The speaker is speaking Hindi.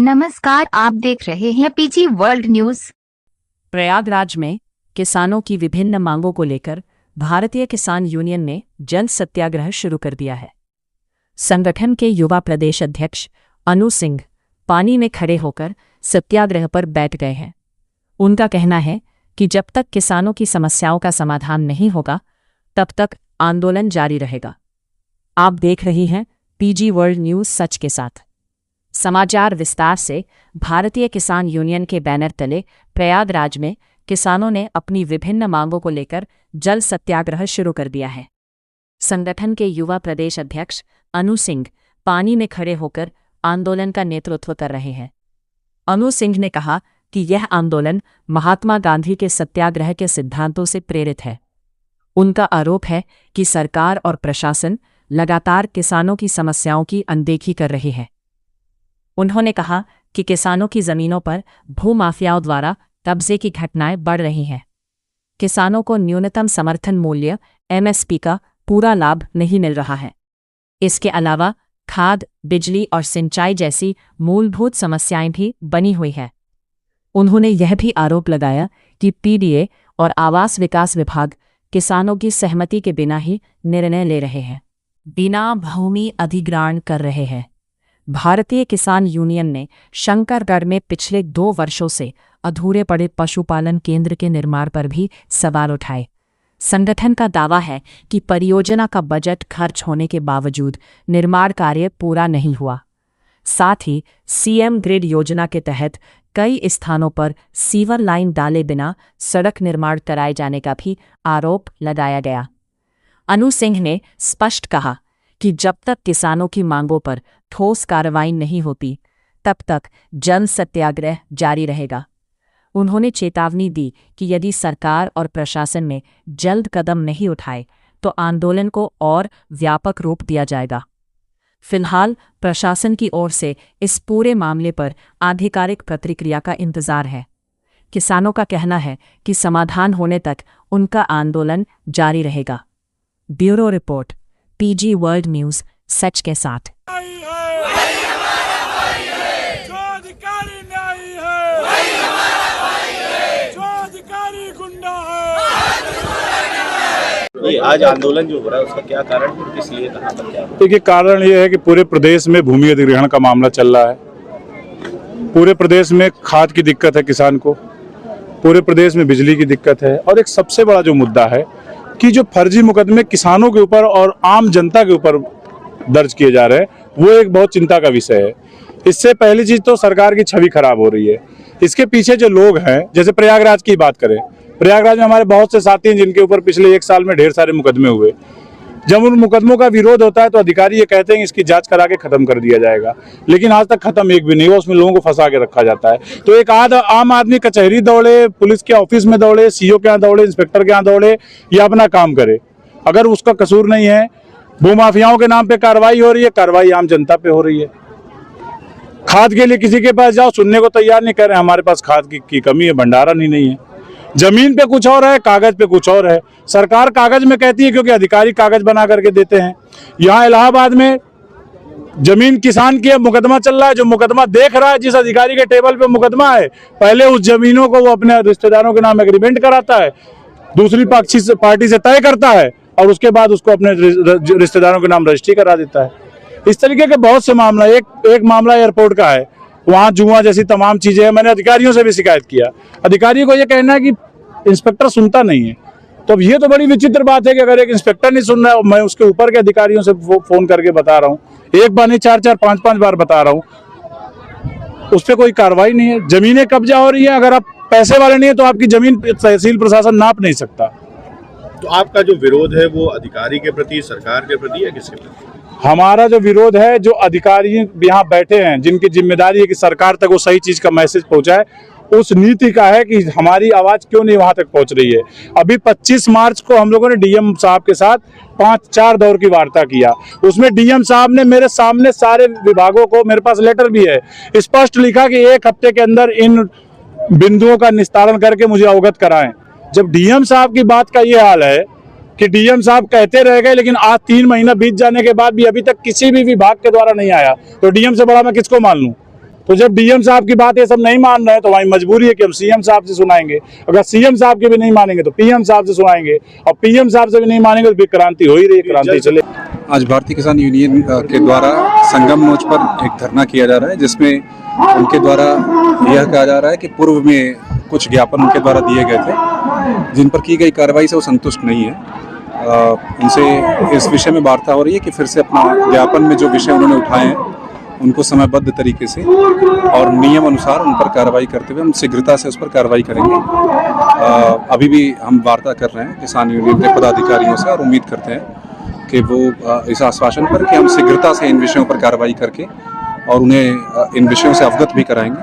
नमस्कार, आप देख रहे हैं पीजी वर्ल्ड न्यूज। प्रयागराज में किसानों की विभिन्न मांगों को लेकर भारतीय किसान यूनियन ने जल सत्याग्रह शुरू कर दिया है। संगठन के युवा प्रदेश अध्यक्ष अनु सिंह पानी में खड़े होकर सत्याग्रह पर बैठ गए हैं। उनका कहना है कि जब तक किसानों की समस्याओं का समाधान नहीं होगा तब तक आंदोलन जारी रहेगा। आप देख रही हैं पीजी वर्ल्ड न्यूज सच के साथ। समाचार विस्तार से। भारतीय किसान यूनियन के बैनर तले प्रयागराज में किसानों ने अपनी विभिन्न मांगों को लेकर जल सत्याग्रह शुरू कर दिया है। संगठन के युवा प्रदेश अध्यक्ष अनु सिंह पानी में खड़े होकर आंदोलन का नेतृत्व कर रहे हैं। अनु सिंह ने कहा कि यह आंदोलन महात्मा गांधी के सत्याग्रह के सिद्धांतों से प्रेरित है। उनका आरोप है कि सरकार और प्रशासन लगातार किसानों की समस्याओं की अनदेखी कर रही है। उन्होंने कहा कि किसानों की जमीनों पर भूमाफियाओं द्वारा कब्जे की घटनाएं बढ़ रही हैं। किसानों को न्यूनतम समर्थन मूल्य एमएसपी का पूरा लाभ नहीं मिल रहा है। इसके अलावा खाद, बिजली और सिंचाई जैसी मूलभूत समस्याएं भी बनी हुई हैं। उन्होंने यह भी आरोप लगाया कि पीडीए और आवास विकास विभाग किसानों की सहमति के बिना ही निर्णय ले रहे हैं, बिना भूमि अधिग्रहण कर रहे हैं। भारतीय किसान यूनियन ने शंकरगढ़ में पिछले 2 वर्षों से अधूरे पड़े पशुपालन केंद्र के निर्माण पर भी सवाल उठाए। संगठन का दावा है कि परियोजना का बजट खर्च होने के बावजूद निर्माण कार्य पूरा नहीं हुआ। साथ ही सीएम ग्रिड योजना के तहत कई स्थानों पर सीवर लाइन डाले बिना सड़क निर्माण कराए जाने का भी आरोप लगाया गया। अनु सिंह ने स्पष्ट कहा कि जब तक किसानों की मांगों पर ठोस कार्रवाई नहीं होती तब तक जन सत्याग्रह जारी रहेगा। उन्होंने चेतावनी दी कि यदि सरकार और प्रशासन ने जल्द कदम नहीं उठाए तो आंदोलन को और व्यापक रूप दिया जाएगा। फिलहाल प्रशासन की ओर से इस पूरे मामले पर आधिकारिक प्रतिक्रिया का इंतजार है। किसानों का कहना है कि समाधान होने तक उनका आंदोलन जारी रहेगा। Bureau report, PG world news सच के साथ। ये आज आंदोलन जो हो रहा है उसका क्या कारण है, किस लिए, कहाँ पर, क्या? देखिए, कारण ये है कि पूरे प्रदेश में भूमि अधिग्रहण का मामला चल रहा है। पूरे प्रदेश में खाद की दिक्कत है किसान को, पूरे प्रदेश में बिजली की दिक्कत है, और एक सबसे बड़ा जो मुद्दा है कि जो फर्जी मुकदमे किसानों के ऊपर और आम जनता के ऊपर दर्ज किए जा रहे हैं वो एक बहुत चिंता का विषय है। इससे पहली चीज तो सरकार की छवि खराब हो रही है। इसके पीछे जो लोग हैं, जैसे प्रयागराज की बात करें, प्रयागराज में हमारे बहुत से साथी हैं जिनके ऊपर पिछले 1 साल में ढेर सारे मुकदमे हुए। जब उन मुकदमों का विरोध होता है तो अधिकारी ये कहते हैं कि इसकी जांच करा के खत्म कर दिया जाएगा, लेकिन आज तक खत्म एक भी नहीं हुआ। उसमें लोगों को फंसा के रखा जाता है। तो एक आम आदमी कचहरी दौड़े, पुलिस के ऑफिस में दौड़े, सीओ के यहाँ दौड़े, इंस्पेक्टर के यहाँ दौड़े, या अपना काम करे, अगर उसका कसूर नहीं है। भूमाफियाओं के नाम पे कार्रवाई हो रही है, कार्रवाई आम जनता पे हो रही है। खाद के लिए किसी के पास जाओ, सुनने को तैयार नहीं कर रहे, हमारे पास खाद की कमी है, भंडारण ही नहीं है। जमीन पे कुछ और है, कागज पे कुछ और है। सरकार कागज में कहती है क्योंकि अधिकारी कागज बना करके देते हैं। यहाँ इलाहाबाद में जमीन किसान की मुकदमा चल रहा है। जो मुकदमा देख रहा है, जिस अधिकारी के टेबल पे मुकदमा है, पहले उस जमीनों को वो अपने रिश्तेदारों के नाम एग्रीमेंट कराता है, दूसरी पार्टी से तय करता है, और उसके बाद उसको अपने रिश्तेदारों के नाम रजिस्ट्री करा देता है। इस तरीके के बहुत से मामला, एक मामला एयरपोर्ट का है, वहाँ जुआ जैसी तमाम चीजें हैं। मैंने अधिकारियों से भी शिकायत किया, अधिकारियों को ये कहना है कि इंस्पेक्टर सुनता नहीं है। तो अब ये तो बड़ी विचित्र बात है कि अगर एक इंस्पेक्टर नहीं सुन रहा है, मैं उसके ऊपर के अधिकारियों से फोन करके बता रहा हूँ, 1 बार नहीं 4-4, 5-5 बार बता रहा हूँ, उस पर कोई कार्रवाई नहीं है। जमीनें कब्जा हो रही है, अगर आप पैसे वाले नहीं है तो आपकी जमीन तहसील प्रशासन नाप नहीं सकता। तो आपका जो विरोध है वो अधिकारी के प्रति, सरकार के प्रति, या किसके प्रति? हमारा जो विरोध है, जो अधिकारी यहाँ बैठे हैं जिनकी जिम्मेदारी है कि सरकार तक वो सही चीज का मैसेज पहुंचाए, उस नीति का है कि हमारी आवाज क्यों नहीं वहां तक पहुंच रही है। अभी 25 मार्च को हम लोगों ने डीएम साहब के साथ 5-4 दौर की वार्ता किया। उसमें डीएम साहब ने मेरे सामने सारे विभागों को, मेरे पास लेटर भी है, स्पष्ट लिखा कि 1 हफ्ते के अंदर इन बिंदुओं का निस्तारण करके मुझे अवगत कराएं। जब डीएम साहब की बात का ये हाल है कि डीएम साहब कहते रह गए, लेकिन आज 3 महीना बीत जाने के बाद भी अभी तक किसी भी विभाग के द्वारा नहीं आया, तो डीएम से बड़ा मैं किसको मान लूं? तो जब डीएम साहब की बात ये सब नहीं मान रहे हैं तो हमारी मजबूरी है कि हम सीएम साहब से सुनाएंगे। अगर सीएम साहब के भी नहीं मानेंगे तो पीएम साहब से सुनाएंगे, और पीएम साहब से भी नहीं मानेंगे तो फिर क्रांति हो ही रही है, क्रांति चले। आज भारतीय किसान यूनियन के द्वारा संगम मोर्च पर एक धरना किया जा रहा है, जिसमें उनके द्वारा यह कहा जा रहा है कि पूर्व में कुछ ज्ञापन उनके द्वारा दिए गए थे जिन पर की गई कार्रवाई से वो संतुष्ट नहीं है। उनसे इस विषय में वार्ता हो रही है कि फिर से अपना ज्ञापन में जो विषय उन्होंने उठाए हैं उनको समयबद्ध तरीके से और नियम अनुसार उन पर कार्रवाई करते हुए हम शीघ्रता से उस पर कार्रवाई करेंगे। अभी भी हम वार्ता कर रहे हैं किसान यूनियन के पदाधिकारियों से और उम्मीद करते हैं कि वो इस आश्वासन पर कि हम शीघ्रता से इन विषयों पर कार्रवाई करके और उन्हें इन विषयों से अवगत भी कराएंगे